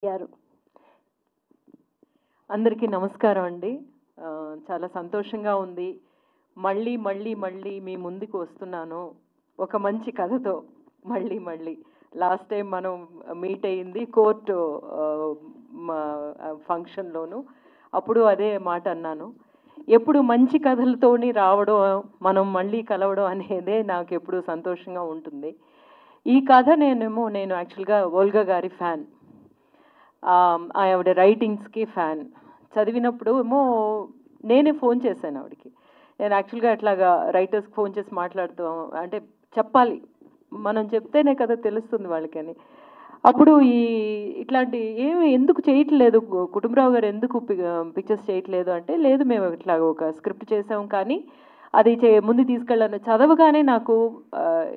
యారు అందరికీ నమస్కారం అండి. చాలా సంతోషంగా ఉంది. మళ్ళీ, మళ్ళీ, మళ్ళీ మీ ముందుకు వస్తున్నాను. ఒక మంచి కథతో మళ్ళీ. లాస్ట్ టైం మనం మీట్ అయింది కోర్టు ఆహ్, మా ఫంక్షన్‌లోను. అప్పుడు అదే మాట అన్నాను. ఎప్పుడు మంచి కథలతోని రావడం, మనం మళ్ళీ కలవడం అనేదే నాకెప్పుడు సంతోషంగా ఉంటుంది. ఈ కథ నేను యాక్చువల్‌గా ఓల్గా గారి ఫ్యాన్. ఆవిడ రైటింగ్స్‌కి ఫ్యాన్. చదివినప్పుడు ఏమో నేనే ఫోన్ చేశాను ఆవిడకి. నేను యాక్చువల్‌గా ఇట్లాగా రైటర్స్‌కి ఫోన్ చేసి మాట్లాడుతాం అంటే చెప్పాలి. మనం చెప్తేనే కదా తెలుస్తుంది వాళ్ళకని. అప్పుడు ఇట్లాంటి ఏమి ఎందుకు చేయట్లేదు కుటుంబరావు గారు ఎందుకు పిక్చర్స్ చేయట్లేదు అంటే, లేదు మేము ఇట్లా ఒక స్క్రిప్ట్ చేసాం కానీ అది ముందుకు తీసుకెళ్ళాను. చదవగానే నాకు ఆహ్,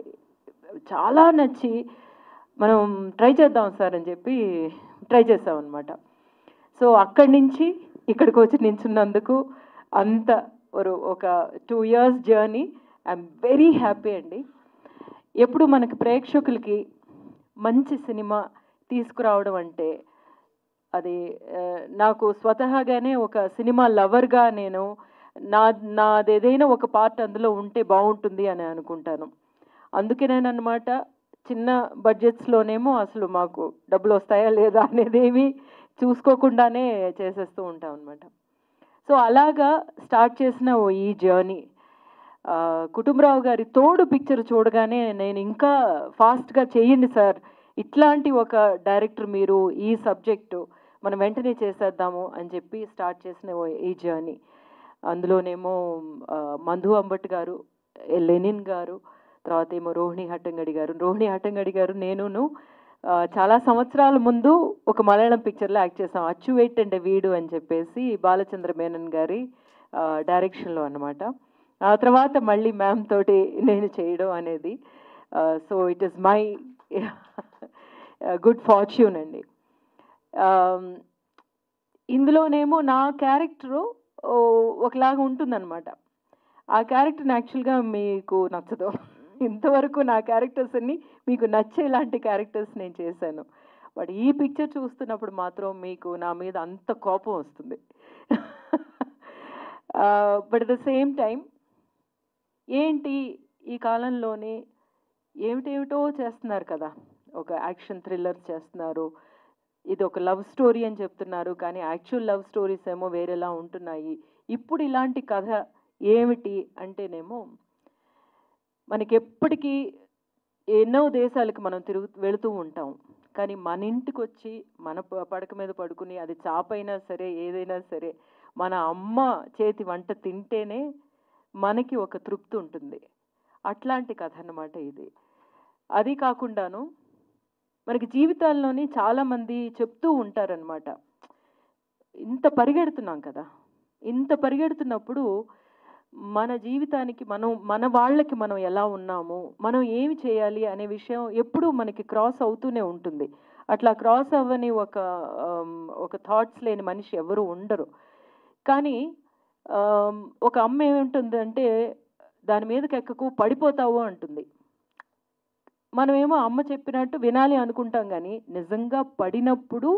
చాలా నచ్చి మనం ట్రై చేద్దాం సార్ అని చెప్పి ట్రై చేసామన్నమాట. సో అక్కడి నుంచి ఇక్కడికి వచ్చి నించున్నందుకు అంత ఒక 2 years journey. I'm very happy అండి. ఎప్పుడు మనకి ప్రేక్షకులకి మంచి సినిమా తీసుకురావడం అంటే అది నాకు స్వతహాగానే ఒక సినిమా లవర్గా నేను నాదేదైనా ఒక పార్ట్ అందులో ఉంటే బాగుంటుంది అని అనుకుంటాను. అందుకేనేనన్నమాట చిన్న బడ్జెట్స్‌లోనేమో అసలు మాకు డబ్బులు వస్తాయా లేదా అనేదేమి చూసుకోకుండానే చేసేస్తూ ఉంటాం అనమాట. సో అలాగా స్టార్ట్ చేసిన ఈ జర్నీ కుటుంబరావు గారి తోడు పిక్చర్ చూడగానే నేను ఇంకా ఫాస్ట్‌గా చేయండి సార్. ఇట్లాంటి ఒక డైరెక్టర్ మీరు, ఈ సబ్జెక్టు మనం వెంటనే చేసేద్దాము అని చెప్పి స్టార్ట్ చేసిన ఈ జర్నీ. అందులోనేమో మంధు అంబట్ గారు, లెనిన్ గారు, తర్వాత ఏమో రోహిణి హట్టంగడి గారు. రోహిణి హట్టంగడి గారు నేనును చాలా సంవత్సరాల ముందు ఒక మలయాళం పిక్చర్‌లో యాక్ట్ చేసాం. 'అచ్చువేట్టండే వీడు' అని చెప్పేసి బాలచంద్ర మేనన్ గారి డైరెక్షన్‌లో అన్నమాట. ఆ తర్వాత మళ్ళీ మ్యామ్ తోటి నేను చేయడం అనేది so it is my good fortune అండి. ఆమ్, ఇందులోనేమో నా క్యారెక్టరు ఒకలాగా ఉంటుందన్నమాట. ఆ క్యారెక్టర్ని యాక్చువల్గా మీకు నచ్చదు. ఇంతవరకు నా క్యారెక్టర్స్ అన్ని మీకు నచ్చేలాంటి క్యారెక్టర్స్ నేను చేశాను. బట్ ఈ పిక్చర్ చూస్తున్నప్పుడు మాత్రం మీకు నా మీద అంత కోపం వస్తుంది. But at the same time ఏంటి ఈ కాలంలోని ఏమిటేమిటో చేస్తున్నారు కదా! ఒక యాక్షన్ థ్రిల్లర్స్ చేస్తున్నారు. ఇది ఒక లవ్ స్టోరీ అని చెప్తున్నారు. కానీ యాక్చువల్ లవ్ స్టోరీస్ ఏమో వేరేలా ఉంటున్నాయి. ఇప్పుడు ఇలాంటి కథ ఏమిటి అంటేనేమో మనకెప్పటికీ ఎన్నో దేశాలకు మనం వెళుతూ ఉంటాం. కానీ మన ఇంటికొచ్చి మన పడక మీద పడుకుని అది చాపైనా సరే, ఏదైనా సరే మన అమ్మ చేతి వంట తింటేనే మనకి ఒక తృప్తి ఉంటుంది. అట్లాంటి కథ అన్నమాట ఇది. అది కాకుండాను మనకి జీవితాల్లోని చాలామంది చెప్తూ ఉంటారనమాట. ఇంత పరిగెడుతున్నాం కదా! ఇంత పరిగెడుతున్నప్పుడు మన జీవితానికి మన వాళ్ళకి మనం ఎలా ఉన్నాము? మనం ఏమి చేయాలి అనే విషయం ఎప్పుడూ మనకి క్రాస్ అవుతూనే ఉంటుంది. అట్లా క్రాస్ అవ్వని ఒక థాట్స్ లేని మనిషి ఎవరు ఉండరు. కానీ ఒక అమ్మ ఏముంటుందంటే దాని మీదకెక్కకు పడిపోతావు అంటుంది. మనమేమో అమ్మ చెప్పినట్టు వినాలి అనుకుంటాం గానీ, నిజంగా పడినప్పుడు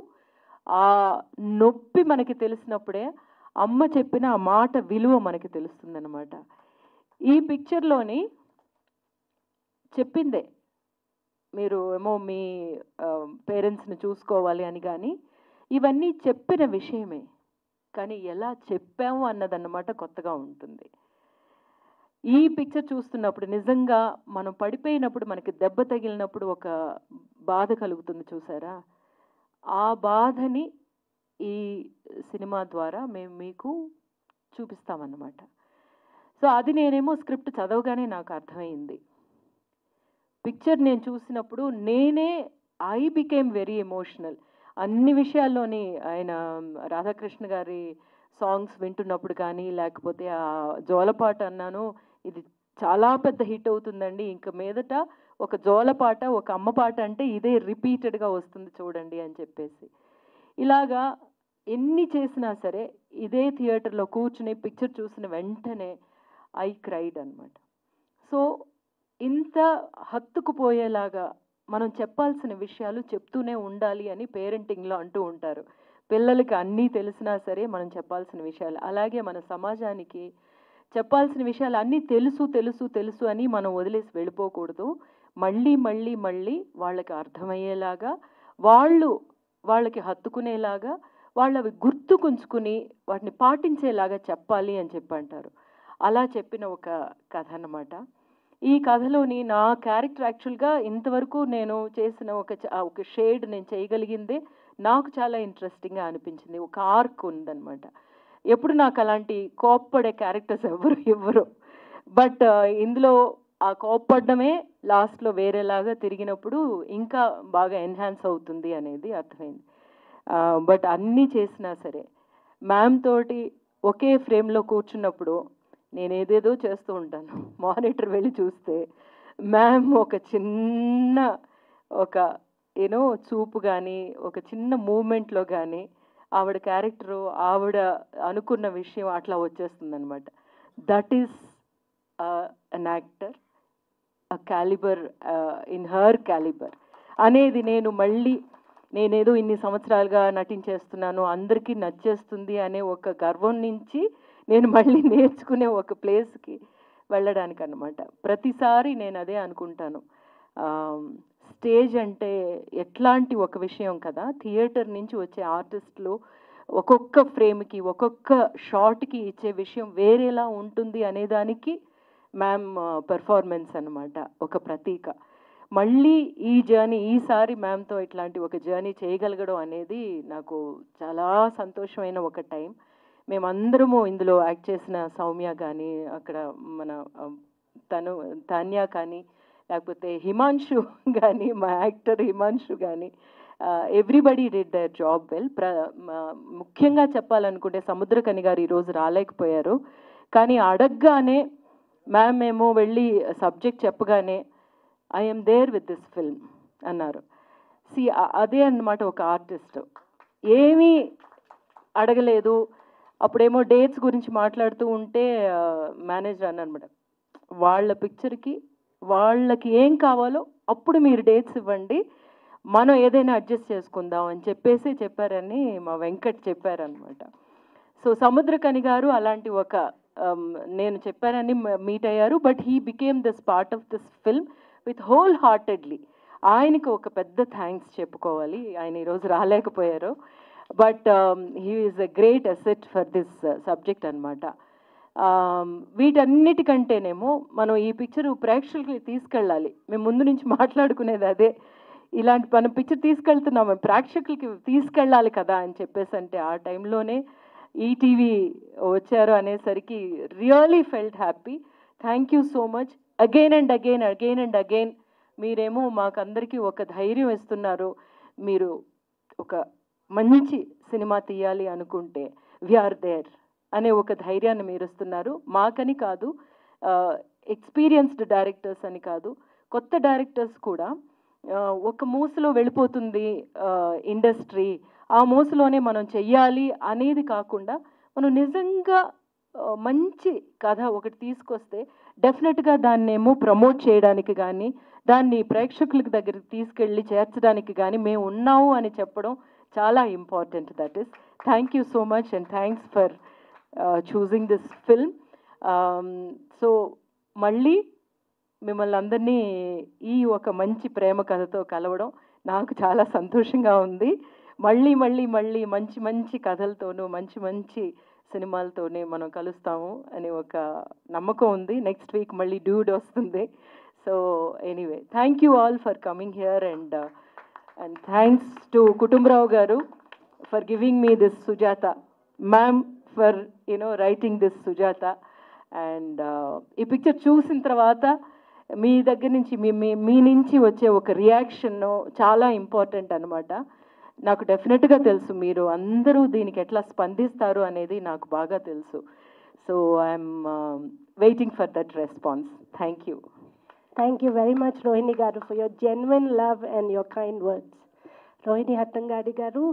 ఆ నొప్పి మనకి తెలిసినప్పుడే అమ్మ చెప్పిన ఆ మాట విలువ మనకి తెలుస్తుందన్నమాట. ఈ పిక్చర్‌లోని చెప్పిందే. మీరు ఏమో మీ పేరెంట్స్‌ని చూసుకోవాలి అని గాని, ఇవన్నీ చెప్పిన విషయమే. కానీ ఎలా చెప్పాము అన్నదన్నమాట కొత్తగా ఉంటుంది. ఈ పిక్చర్ చూస్తున్నప్పుడు నిజంగా మనం పడిపోయినప్పుడు మనకి దెబ్బ తగిలినప్పుడు ఒక బాధ కలుగుతుంది చూసారా? ఆ బాధని ఈ సినిమా ద్వారా మేము మీకు చూపిస్తామన్నమాట. సో అది నేనేమో స్క్రిప్ట్ చదవగానే నాకు అర్థమైంది. పిక్చర్ నేను చూసినప్పుడు ఐ బికేమ్ వెరీ ఎమోషనల్. అన్ని విషయాల్లోని ఆయన రాధాకృష్ణ గారి సాంగ్స్ వింటున్నప్పుడు కానీ, లేకపోతే ఆ జోలపాట అన్నాను. ఇది చాలా పెద్ద హిట్ అవుతుందండి. ఇంక మీదట ఒక జోలపాట, ఒక అమ్మ పాట అంటే ఇదే రిపీటెడ్‌గా వస్తుంది చూడండి అని చెప్పేసి. ఇలాగా ఎన్ని చేసినా సరే, ఇదే థియేటర్‌లో కూర్చుని పిక్చర్ చూసిన వెంటనే ఐ క్రైడ్ అనమాట. సో, ఇంత హత్తుకుపోయేలాగా మనం చెప్పాల్సిన విషయాలు చెప్తూనే ఉండాలి అని పేరెంటింగ్లో అంటూ ఉంటారు. పిల్లలకి అన్నీ తెలిసినా సరే మనం చెప్పాల్సిన విషయాలు, అలాగే మన సమాజానికి చెప్పాల్సిన విషయాలు అన్నీ తెలుసు తెలుసు తెలుసు అని మనం వదిలేసి వెళ్ళిపోకూడదు. మళ్ళీ మళ్ళీ మళ్ళీ వాళ్ళకి అర్థమయ్యేలాగా, వాళ్ళకి హత్తుకునేలాగా, వాళ్ళవి గుర్తుకుంచుకుని వాటిని పాటించేలాగా చెప్పాలి అని చెప్పంటారు. అలా చెప్పిన ఒక కథ అన్నమాట. ఈ కథలోని నా క్యారెక్టర్ యాక్చువల్గా ఇంతవరకు నేను చేసిన ఒక షేడ్ నేను చేయగలిగిందే నాకు చాలా ఇంట్రెస్టింగ్గా అనిపించింది. ఒక ఆర్క్ ఉందన్నమాట. ఎప్పుడు నాకు అలాంటి కోప్పడే క్యారెక్టర్స్ ఎవరు ఇవ్వరు. బట్ ఇందులో ఆ కోప్పడమే లాస్ట్లో వేరేలాగా తిరిగినప్పుడు ఇంకా బాగా ఎన్హాన్స్ అవుతుంది అనేది అర్థమైంది. బట్ అన్నీ చేసినా సరే మ్యామ్ తోటి ఒకే ఫ్రేమ్లో కూర్చున్నప్పుడు నేను ఏదేదో చేస్తూ ఉంటాను. మానిటర్ వెళ్ళి చూస్తే మ్యామ్ ఒక చిన్న ఒక చూపు కానీ, ఒక చిన్న మూమెంట్లో కానీ ఆవిడ క్యారెక్టరు, ఆవిడ అనుకున్న విషయం అట్లా వచ్చేస్తుందనమాట. That is an actor, a calibre, in her calibre అనేది నేనేదో ఇన్ని సంవత్సరాలుగా నటించేస్తున్నాను, అందరికీ నచ్చేస్తుంది అనే ఒక గర్వం నుంచి నేను మళ్ళీ నేర్చుకునే ఒక ప్లేస్కి వెళ్ళడానికి అన్నమాట. ప్రతిసారి నేను అదే అనుకుంటాను. స్టేజ్ అంటే ఎట్లాంటి ఒక విషయం కదా, థియేటర్ నుంచి వచ్చే ఆర్టిస్టులు ఒక్కొక్క ఫ్రేమ్కి, ఒక్కొక్క షాట్కి ఇచ్చే విషయం వేరేలా ఉంటుంది అనేదానికి మ్యామ్ పెర్ఫార్మెన్స్ అన్నమాట ఒక ప్రతీక. మళ్ళీ ఈసారి మ్యామ్తో ఇట్లాంటి ఒక జర్నీ చేయగలగడం అనేది నాకు చాలా సంతోషమైన ఒక టైం. మేమందరము ఇందులో యాక్ట్ చేసిన సౌమ్య కానీ, అక్కడ మన తాన్యా కానీ, లేకపోతే హిమాంశు కానీ, మా యాక్టర్ హిమాంశు కానీ, everybody did there job well. ముఖ్యంగా చెప్పాలనుకుంటే సముద్రకని గారు ఈరోజు రాలేకపోయారు. కానీ అడగగానే మ్యామ్ ఏమో వెళ్ళి సబ్జెక్ట్ చెప్పగానే I'm there with this film అన్నారు. అదే అన్నమాట ఒక ఆర్టిస్ట్. ఏమీ అడగలేదు. అప్పుడేమో డేట్స్ గురించి మాట్లాడుతూ ఉంటే మేనేజర్ అన్నమాట, వాళ్ళ పిక్చర్కి వాళ్ళకి ఏం కావాలో అప్పుడు మీరు డేట్స్ ఇవ్వండి, మనం ఏదైనా అడ్జస్ట్ చేసుకుందాం అని చెప్పారని మా వెంకట్ చెప్పారనమాట. సో సముద్రకని గారు అలాంటి ఒక నేను చెప్పారని మీట్ అయ్యారు. But he became this part of this film with wholeheartedly. ఆయనకి ఒక పెద్ద థ్యాంక్స్ చెప్పుకోవాలి. ఆయన ఈరోజు రాలేకపోయారు. But he is a great asset for this subject అనమాట. వీటన్నిటికంటేనేమో మనం ఈ పిక్చర్ ప్రేక్షకులకి తీసుకెళ్ళాలి. మేము ముందు నుంచి మాట్లాడుకునేది అదే. ఇలాంటి మనం పిక్చర్ తీసుకెళ్తున్నాము, ప్రేక్షకులకి తీసుకెళ్ళాలి కదా అని చెప్పేసి అంటే ఆ టైంలోనే ఈటీవీ వచ్చారు అనేసరికి really felt happy. Thank you so much. Again and again మీరేమో మాకందరికీ ఒక ధైర్యం ఇస్తున్నారు. మీరు ఒక మంచి సినిమా తీయాలి అనుకుంటే వీఆర్ దేర్ అనే ఒక ధైర్యాన్ని మీరు ఇస్తున్నారు. మాకని కాదు, ఎక్స్పీరియన్స్డ్ డైరెక్టర్స్ అని కాదు, కొత్త డైరెక్టర్స్ కూడా ఒక మూసలో వెళ్ళిపోతుంది ఇండస్ట్రీ, ఆ మూసలోనే మనం చెయ్యాలి అనేది కాకుండా మనం నిజంగా మంచి కథ ఒకటి తీసుకొస్తే డెఫినెట్గా దాన్నేమో ప్రమోట్ చేయడానికి కానీ, దాన్ని ప్రేక్షకులకి దగ్గరికి తీసుకెళ్ళి చేర్చడానికి కానీ మేము ఉన్నాము అని చెప్పడం చాలా important. That is thank you so much and thanks for choosing this film. So మళ్ళీ మిమ్మల్ని అందరినీ ఈ ఒక మంచి ప్రేమ కథతో కలవడం నాకు చాలా సంతోషంగా ఉంది. మళ్ళీ మంచి మంచి కథలతోనూ మంచి సినిమాలతోనే మనం కలుస్తాము అని ఒక నమ్మకం ఉంది. నెక్స్ట్ వీక్ మళ్ళీ డ్యూడ్ వస్తుంది. So anyway, thank you all for coming here and thanks to Kutumbarao garu for giving me this Sujatha, ma'am for writing this Sujatha. And ఈ పిక్చర్ చూసిన తర్వాత మీ దగ్గర నుంచి మీ నుంచి వచ్చే ఒక రియాక్షన్ చాలా ఇంపార్టెంట్ అనమాట. నాకు డెఫినెట్గా తెలుసు మీరు అందరూ దీనికి ఎట్లా స్పందిస్తారు అనేది నాకు బాగా తెలుసు. So I'm waiting for that response. Thank you. Thank you very much, Rohini Garu, for your genuine love and your kind words. Rohini Hattangadi Garu.